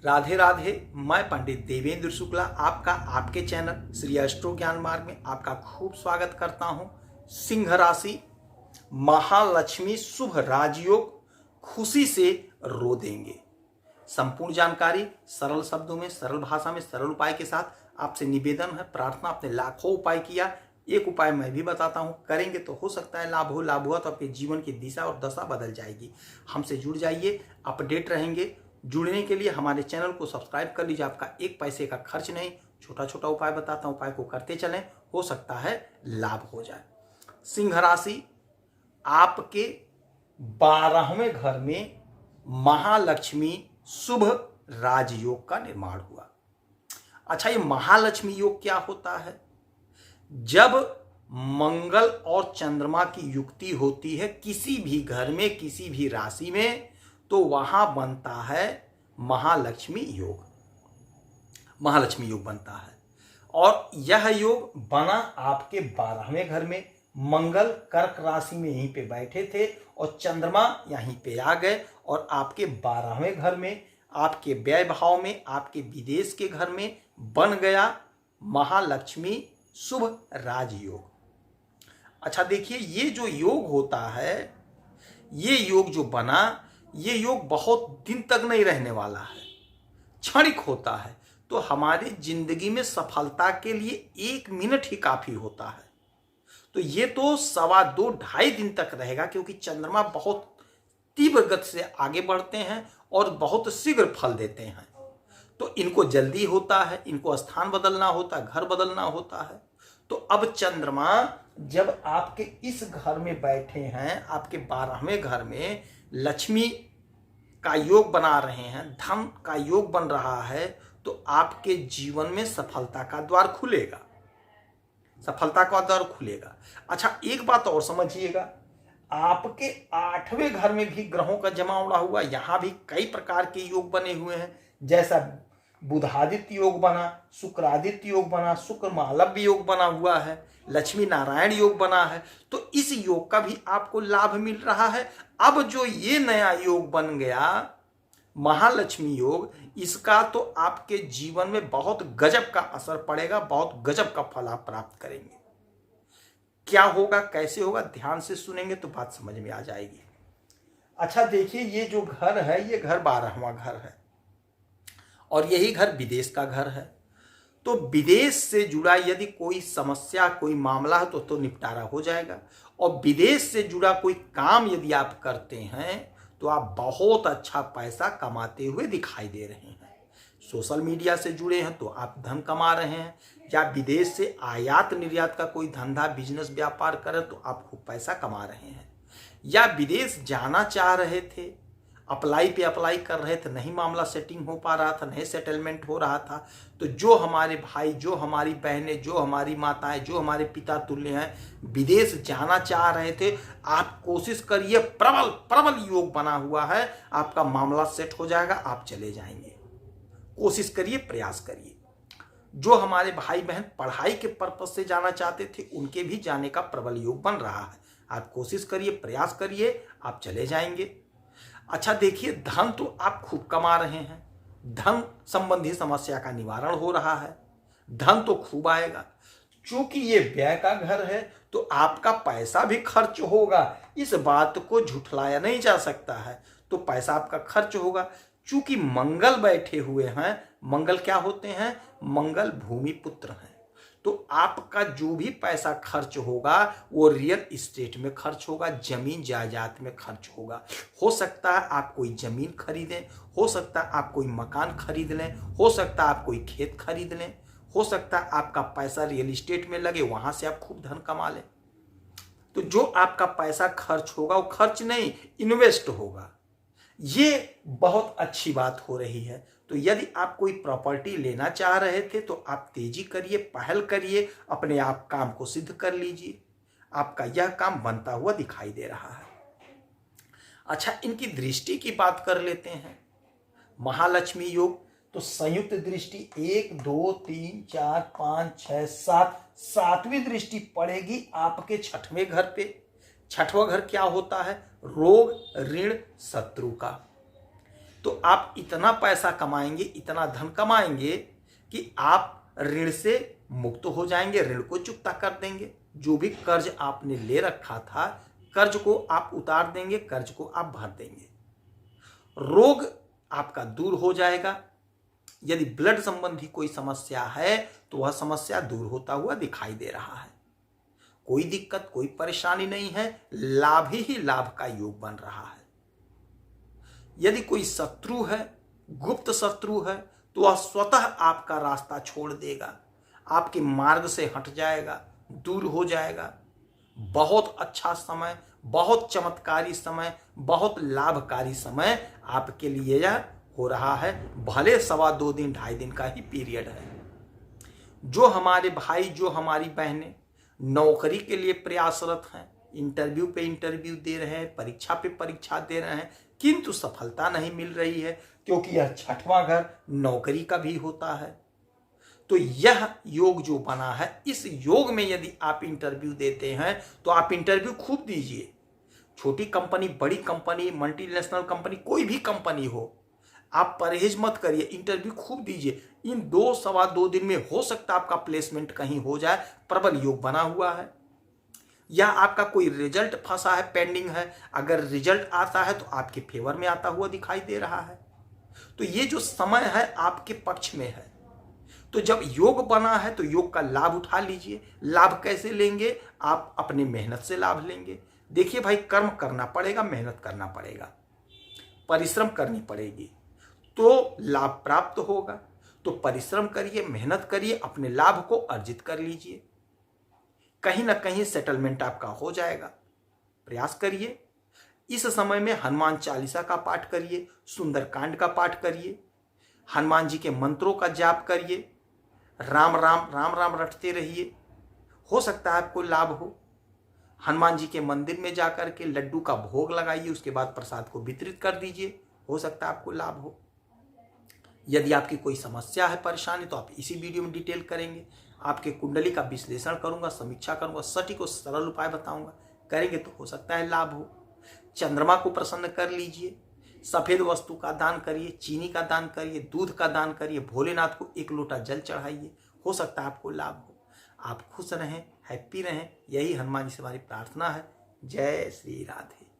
राधे राधे। मैं पंडित देवेंद्र शुक्ला आपका आपके चैनल श्री एस्ट्रो ज्ञान मार्ग में आपका खूब स्वागत करता हूं। सिंह राशि, महालक्ष्मी शुभ राजयोग, खुशी से रो देंगे। संपूर्ण जानकारी सरल शब्दों में, सरल भाषा में, सरल उपाय के साथ आपसे निवेदन है, प्रार्थना। आपने लाखों उपाय किया, एक उपाय मैं भी बताता हूं, करेंगे तो हो सकता है लाभ हो। लाभ हुआ तो आपके जीवन की दिशा और दशा बदल जाएगी। हमसे जुड़ जाइए, अपडेट रहेंगे। जुड़ने के लिए हमारे चैनल को सब्सक्राइब कर लीजिए। आपका एक पैसे का खर्च नहीं, छोटा छोटा उपाय बताता हूं, उपाय को करते चलें, हो सकता है लाभ हो जाए। सिंह राशि, आपके 12वें घर में महालक्ष्मी शुभ राजयोग का निर्माण हुआ। अच्छा, ये महालक्ष्मी योग क्या होता है? जब मंगल और चंद्रमा की युक्ति होती है किसी भी घर में, किसी भी राशि में, तो वहां बनता है महालक्ष्मी योग। महालक्ष्मी योग बनता है और यह योग बना आपके 12वें घर में। मंगल कर्क राशि में यहीं पे बैठे थे और चंद्रमा यहीं पे आ गए और आपके 12वें घर में, आपके व्यय भाव में, आपके विदेश के घर में बन गया महालक्ष्मी शुभ राजयोग। अच्छा देखिए, ये जो योग होता है, ये योग जो बना, ये योग बहुत दिन तक नहीं रहने वाला है, क्षणिक होता है। तो हमारी जिंदगी में सफलता के लिए 1 मिनट ही काफी होता है। तो ये तो 2.5 दिन तक रहेगा, क्योंकि चंद्रमा बहुत तीव्र गति से आगे बढ़ते हैं और बहुत शीघ्र फल देते हैं। तो इनको जल्दी होता है, इनको स्थान बदलना होता है, घर बदलना होता है। तो अब चंद्रमा जब आपके इस घर में बैठे हैं, आपके 12वें घर में लक्ष्मी का योग बना रहे हैं, धन का योग बन रहा है, तो आपके जीवन में सफलता का द्वार खुलेगा, सफलता का द्वार खुलेगा। अच्छा, एक बात और समझिएगा, आपके 8वें घर में भी ग्रहों का जमावड़ा हुआ, यहां भी कई प्रकार के योग बने हुए हैं। जैसा बुधादित्य योग बना, शुक्रादित्य योग बना, शुक्र मालव्य योग बना हुआ है, लक्ष्मी नारायण योग बना है। तो इस योग का भी आपको लाभ मिल रहा है। अब जो ये नया योग बन गया महालक्ष्मी योग, इसका तो आपके जीवन में बहुत गजब का असर पड़ेगा, बहुत गजब का फल आप प्राप्त करेंगे। क्या होगा, कैसे होगा, ध्यान से सुनेंगे तो बात समझ में आ जाएगी। अच्छा देखिए, ये जो घर है, ये घर 12वां घर है और यही घर विदेश का घर है। तो विदेश से जुड़ा यदि कोई समस्या, कोई मामला है तो निपटारा हो जाएगा। और विदेश से जुड़ा कोई काम यदि आप करते हैं तो आप बहुत अच्छा पैसा कमाते हुए दिखाई दे रहे हैं। सोशल मीडिया से जुड़े हैं तो आप धन कमा रहे हैं, या विदेश से आयात निर्यात का कोई धंधा, बिजनेस, व्यापार करें तो आप खूब पैसा कमा रहे हैं। या विदेश जाना चाह रहे थे, अप्लाई पे अप्लाई कर रहे थे, नहीं मामला सेटिंग हो पा रहा था, नहीं सेटलमेंट हो रहा था, तो जो हमारे भाई, जो हमारी बहनें, जो हमारी माताएं, जो हमारे पिता तुल्य हैं, विदेश जाना चाह रहे थे, आप कोशिश करिए। प्रबल प्रबल योग बना हुआ है, आपका मामला सेट हो जाएगा, आप चले जाएंगे। कोशिश करिए, प्रयास करिए। जो हमारे भाई बहन पढ़ाई के पर्पज से जाना चाहते थे, उनके भी जाने का प्रबल योग बन रहा है। आप कोशिश करिए, प्रयास करिए, आप चले जाएंगे। अच्छा देखिए, धन तो आप खूब कमा रहे हैं, धन संबंधी समस्या का निवारण हो रहा है, धन तो खूब आएगा। चूंकि ये व्यय का घर है तो आपका पैसा भी खर्च होगा, इस बात को झुठलाया नहीं जा सकता है। तो पैसा आपका खर्च होगा। चूंकि मंगल बैठे हुए हैं, मंगल क्या होते हैं? मंगल भूमि पुत्र हैं। तो आपका जो भी पैसा खर्च होगा वो रियल एस्टेट में खर्च होगा, जमीन जायदाद में खर्च होगा। हो सकता है आप कोई जमीन खरीदें, हो सकता है आप कोई मकान खरीद लें, हो सकता है आप कोई खेत खरीद लें, हो सकता है आपका पैसा रियल एस्टेट में लगे, वहां से आप खूब धन कमा लें। तो जो आपका पैसा खर्च होगा वो खर्च नहीं, इन्वेस्ट होगा। ये बहुत अच्छी बात हो रही है। तो यदि आप कोई प्रॉपर्टी लेना चाह रहे थे तो आप तेजी करिए, पहल करिए, अपने आप काम को सिद्ध कर लीजिए। आपका यह काम बनता हुआ दिखाई दे रहा है। अच्छा, इनकी दृष्टि की बात कर लेते हैं। महालक्ष्मी योग तो संयुक्त दृष्टि 1 2 3 4 5 6 7, 7वीं दृष्टि पड़ेगी आपके 6वें घर पे। 6वां घर क्या होता है? रोग, ऋण, शत्रु का। तो आप इतना पैसा कमाएंगे, इतना धन कमाएंगे कि आप ऋण से मुक्त हो जाएंगे, ऋण को चुकता कर देंगे। जो भी कर्ज आपने ले रखा था, कर्ज को आप उतार देंगे, कर्ज को आप भर देंगे। रोग आपका दूर हो जाएगा। यदि ब्लड संबंधी कोई समस्या है तो वह समस्या दूर होता हुआ दिखाई दे रहा है। कोई दिक्कत, कोई परेशानी नहीं है, लाभ ही लाभ का योग बन रहा है। यदि कोई शत्रु है, गुप्त शत्रु है, तो वह स्वतः आपका रास्ता छोड़ देगा, आपके मार्ग से हट जाएगा, दूर हो जाएगा। बहुत अच्छा समय, बहुत चमत्कारी समय, बहुत लाभकारी समय आपके लिए यह हो रहा है। भले 2.25 दिन, 2.5 दिन का ही पीरियड है। जो हमारे भाई, जो हमारी बहनें नौकरी के लिए प्रयासरत हैं, इंटरव्यू पे इंटरव्यू दे रहे हैं, परीक्षा पे परीक्षा दे रहे हैं, किंतु सफलता नहीं मिल रही है, क्योंकि यह 6वां घर नौकरी का भी होता है। तो यह योग जो बना है, इस योग में यदि आप इंटरव्यू देते हैं तो आप इंटरव्यू खूब दीजिए। छोटी कंपनी, बड़ी कंपनी, मल्टीनेशनल कंपनी, कोई भी कंपनी हो, आप परहेज मत करिए, इंटरव्यू खूब दीजिए। इन 2-2.25 दिन में हो सकता है आपका प्लेसमेंट कहीं हो जाए। प्रबल योग बना हुआ है। या आपका कोई रिजल्ट फंसा है, पेंडिंग है, अगर रिजल्ट आता है तो आपके फेवर में आता हुआ दिखाई दे रहा है। तो ये जो समय है आपके पक्ष में है। तो जब योग बना है तो योग का लाभ उठा लीजिए। लाभ कैसे लेंगे? आप अपनी मेहनत से लाभ लेंगे। देखिए भाई, कर्म करना पड़ेगा, मेहनत करना पड़ेगा, परिश्रम करनी पड़ेगी, तो लाभ प्राप्त होगा। तो परिश्रम करिए, मेहनत करिए, अपने लाभ को अर्जित कर लीजिए। कहीं ना कहीं सेटलमेंट आपका हो जाएगा। प्रयास करिए। इस समय में हनुमान चालीसा का पाठ करिए, सुंदरकांड का पाठ करिए, हनुमान जी के मंत्रों का जाप करिए, राम राम राम राम रटते रहिए। हो सकता है आपको लाभ हो। हनुमान जी के मंदिर में जाकर के लड्डू का भोग लगाइए, उसके बाद प्रसाद को वितरित कर दीजिए। हो सकता है आपको लाभ हो। यदि आपकी कोई समस्या है, परेशानी, तो आप इसी वीडियो में डिटेल करेंगे। आपके कुंडली का विश्लेषण करूंगा, समीक्षा करूंगा, सटीक और सरल उपाय बताऊंगा। करेंगे तो हो सकता है लाभ हो। चंद्रमा को प्रसन्न कर लीजिए। सफेद वस्तु का दान करिए, चीनी का दान करिए, दूध का दान करिए, भोलेनाथ को 1 लोटा जल चढ़ाइए। हो सकता है आपको लाभ हो। आप खुश रहें, हैप्पी रहें, यही हनुमान जी से हमारी प्रार्थना है। जय श्री राधे।